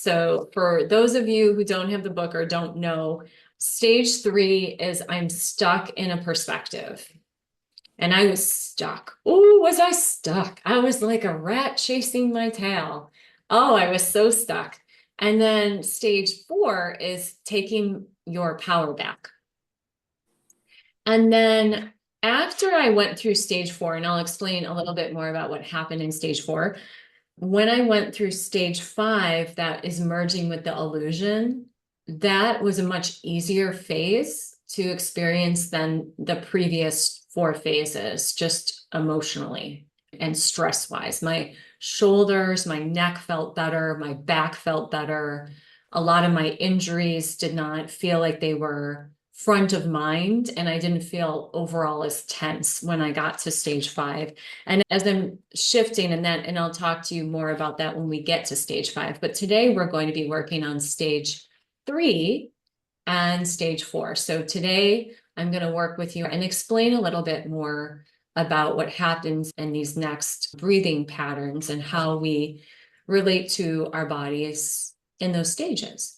So for those of you who don't have the book or don't know, stage 3 is I'm stuck in a perspective. And I was stuck. Oh, was I stuck? I was like a rat chasing my tail. Oh, I was so stuck. And then stage 4 is taking your power back. And then after I went through stage 4, and I'll explain a little bit more about what happened in stage 4, when I went through stage 5, that is merging with the illusion, that was a much easier phase to experience than the previous 4 phases, just emotionally and stress-wise. My shoulders, my neck felt better, my back felt better. A lot of my injuries did not feel like they were front of mind, and I didn't feel overall as tense when I got to stage 5. And as I'm shifting and I'll talk to you more about that when we get to stage 5. But today we're going to be working on stage 3 and stage 4. So today I'm going to work with you and explain a little bit more about what happens in these next breathing patterns and how we relate to our bodies in those stages.